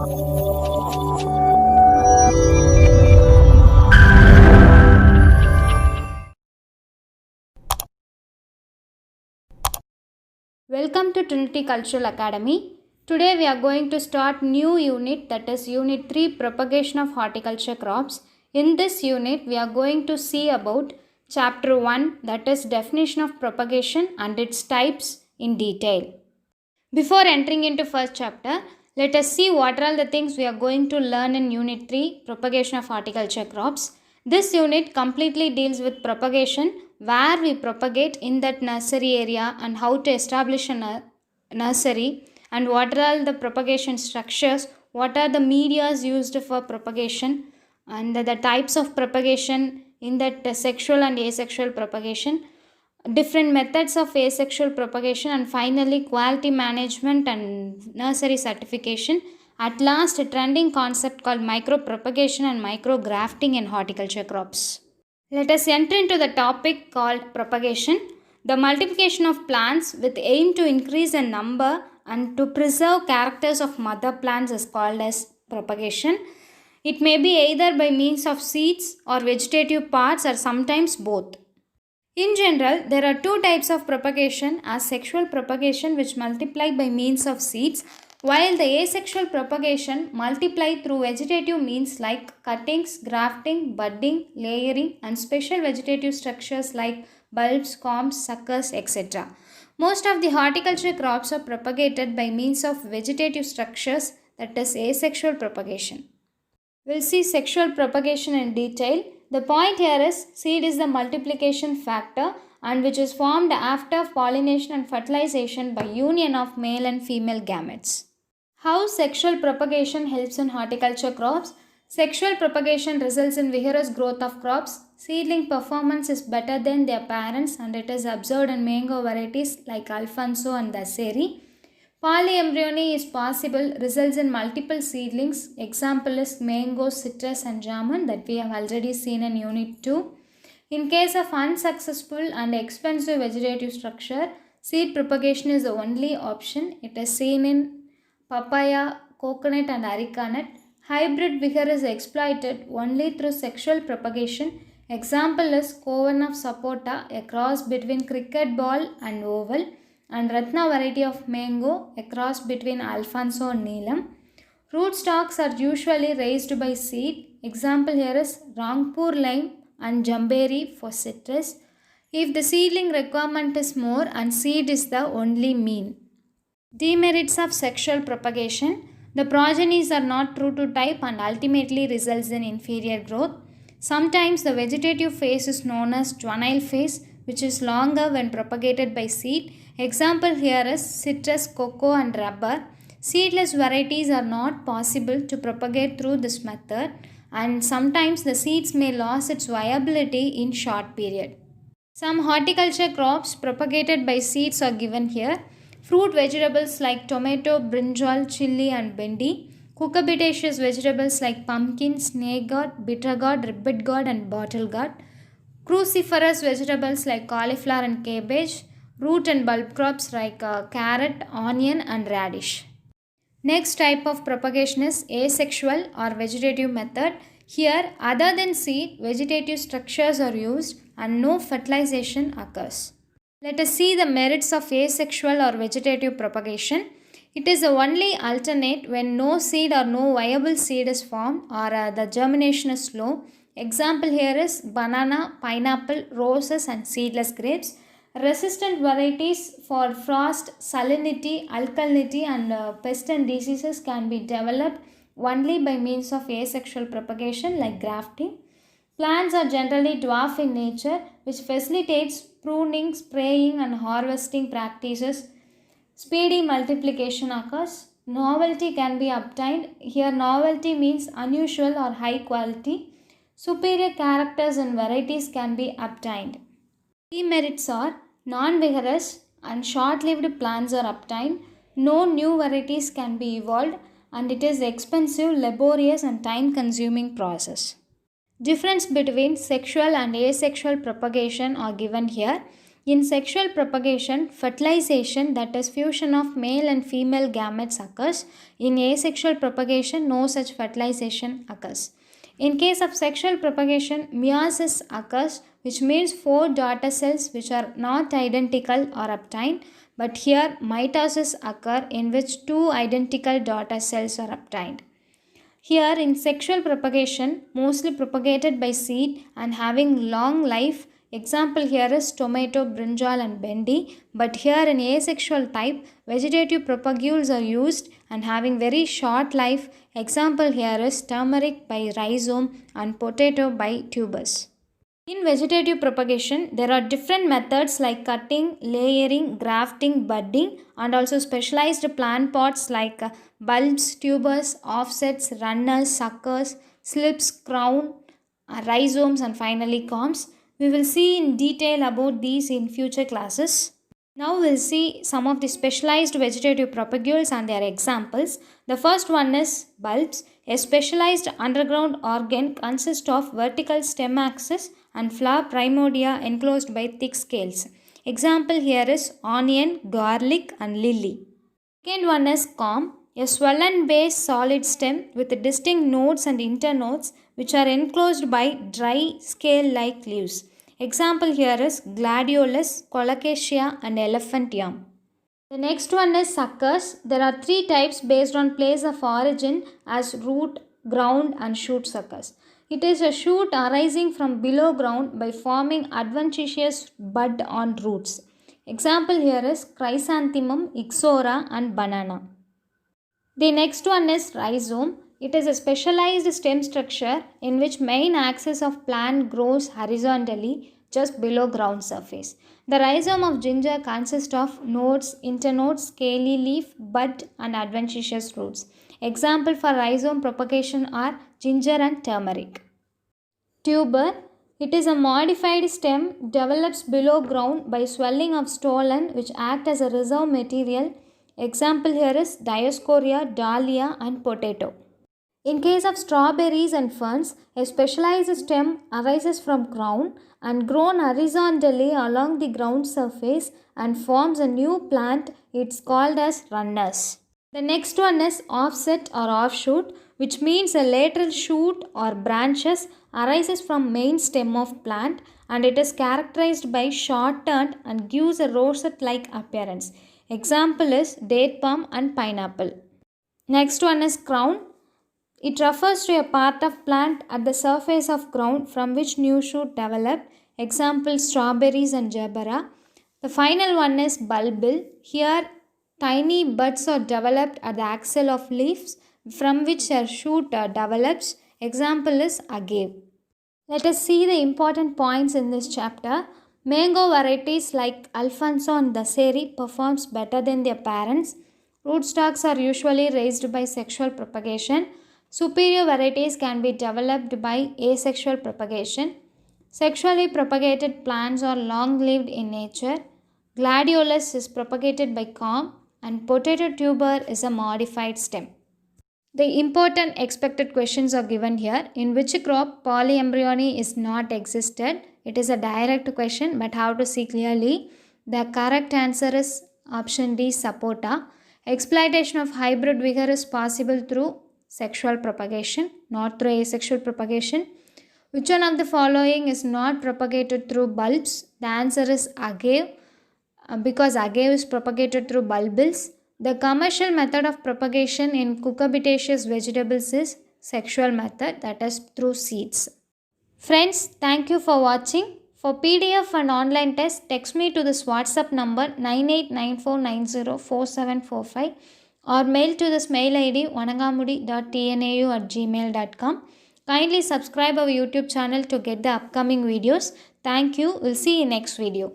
Welcome to Trinity Cultural Academy. Today we are going to start new unit, that is unit 3, propagation of horticulture crops. In this unit we are going to see about chapter 1, that is definition of propagation and its types in detail. Before entering into first chapter, let us see what are all the things we are going to learn in unit 3, propagation of horticulture crops. This unit completely deals with propagation, where we propagate in that nursery area and how to establish a nursery, and what are all the propagation structures, what are the medias used for propagation, and the types of propagation in that sexual and asexual propagation, different methods of asexual propagation, and finally quality management and nursery certification. At last, a trending concept called micropropagation and micrografting in horticulture crops. Let us enter into the topic called propagation. The multiplication of plants with aim to increase the number and to preserve characters of mother plants is called as propagation. It may be either by means of seeds or vegetative parts or sometimes both. In general, there are two types of propagation: asexual propagation, which multiply by means of seeds, while the asexual propagation multiply through vegetative means like cuttings, grafting, budding, layering, and special vegetative structures like bulbs, combs, suckers, etc. Most of the horticulture crops are propagated by means of vegetative structures, that is asexual propagation. We'll see sexual propagation in detail. The point here is seed is the multiplication factor and which is formed after pollination and fertilization by union of male and female gametes. How sexual propagation helps in horticulture crops? Sexual propagation results in vigorous growth of crops. Seedling performance is better than their parents and it is observed in mango varieties like Alfonso and Daseri. Polyembryony is possible, results in multiple seedlings. Example is mango, citrus and jamun that we have already seen in unit 2. In case of unsuccessful and expensive vegetative structure, seed propagation is the only option. It is seen in papaya, coconut and areca nut. Hybrid vigor is exploited only through sexual propagation. Example is Coven of Sapota, a cross between cricket ball and oval, and Ratna variety of mango, a cross between Alfonso and Neelam. Rootstocks are usually raised by seed. Example here is Rangpur lime and Jamberi for citrus. If the seedling requirement is more and seed is the only mean. Demerits of sexual propagation. The progenies are not true to type and ultimately results in inferior growth. Sometimes the vegetative phase is known as juvenile phase, which is longer when propagated by seed. Example here is citrus, cocoa and rubber. Seedless varieties are not possible to propagate through this method and sometimes the seeds may lose its viability in short period. Some horticulture crops propagated by seeds are given here. Fruit vegetables like tomato, brinjal, chili and bendi. Cucurbitaceous vegetables like pumpkin, snake gourd, bitter gourd, ribbit gourd and bottle gourd. Cruciferous vegetables like cauliflower and cabbage. Root and bulb crops like carrot, onion and radish. Next type of propagation is asexual or vegetative method. Here, other than seed, vegetative structures are used and no fertilization occurs. Let us see the merits of asexual or vegetative propagation. It is the only alternate when no seed or no viable seed is formed or the germination is slow. Example here is banana, pineapple, roses and seedless grapes. Resistant varieties for frost, salinity, alkalinity and pest and diseases can be developed only by means of asexual propagation like grafting. Plants are generally dwarf in nature, which facilitates pruning, spraying and harvesting practices. Speedy multiplication occurs. Novelty can be obtained. Here novelty means unusual or high quality. Superior characters and varieties can be obtained. Demerits are non-vigorous and short-lived plants are obtained. No new varieties can be evolved and it is expensive, laborious and time-consuming process. Difference between sexual and asexual propagation are given here. In sexual propagation, fertilization, that is fusion of male and female gametes, occurs. In asexual propagation, no such fertilization occurs. In case of sexual propagation, meiosis occurs, which means 4 daughter cells which are not identical are obtained, but here mitosis occur in which 2 identical daughter cells are obtained. Here in sexual propagation, mostly propagated by seed and having long life. Example here is tomato, brinjal and bendi. But here in asexual type, vegetative propagules are used and having very short life. Example here is turmeric by rhizome and potato by tubers. In vegetative propagation, there are different methods like cutting, layering, grafting, budding, and also specialized plant pots like bulbs, tubers, offsets, runners, suckers, slips, crown, rhizomes, and finally corms. We will see in detail about these in future classes. Now we'll see some of the specialized vegetative propagules and their examples. The first one is bulbs. A specialized underground organ consists of vertical stem axis and flower primordia enclosed by thick scales. Example here is onion, garlic and lily. Second one is corm. A swollen base solid stem with distinct nodes and internodes which are enclosed by dry scale-like leaves. Example here is gladiolus, colocasia and elephant yam. The next one is suckers. There are 3 types based on place of origin as root, ground and shoot suckers. It is a shoot arising from below ground by forming adventitious bud on roots. Example here is chrysanthemum, ixora and banana. The next one is rhizome. It is a specialized stem structure in which main axis of plant grows horizontally just below ground surface. The rhizome of ginger consists of nodes, internodes, scaly leaf, bud and adventitious roots. Example for rhizome propagation are ginger and turmeric. Tuber. It is a modified stem develops below ground by swelling of stolon which act as a reserve material. Example here is Dioscorea, dahlia and potato. In case of strawberries and ferns, a specialized stem arises from ground and grown horizontally along the ground surface and forms a new plant. It's called as runners. The next one is offset or offshoot, which means a lateral shoot or branches arises from main stem of plant and it is characterized by short-turned and gives a rosette-like appearance. Example is date palm and pineapple. Next one is crown. It refers to a part of plant at the surface of ground from which new shoot develop. Example strawberries and gerbera. The final one is bulbil. Here tiny buds are developed at the axil of leaves from which a shoot develops. Example is agave. Let us see the important points in this chapter. Mango varieties like Alfonso and Daseri performs better than their parents. Rootstocks are usually raised by sexual propagation. Superior varieties can be developed by asexual propagation. Sexually propagated plants are long-lived in nature. Gladiolus is propagated by corm and potato tuber is a modified stem. The important expected questions are given here. In which crop polyembryony is not existed? It is a direct question, but how to see clearly? The correct answer is option D, sapota. Exploitation of hybrid vigor is possible through sexual propagation, not through asexual propagation. Which one of the following is not propagated through bulbs? The answer is agave, because agave is propagated through bulbils. The commercial method of propagation in cucurbitaceous vegetables is sexual method, that is through seeds. Friends, thank you for watching. For PDF and online test, text me to this WhatsApp number 9894904745 or mail to this mail ID vanangamudi.tnau@gmail.com. Kindly subscribe our YouTube channel to get the upcoming videos. Thank you. We'll see you next video.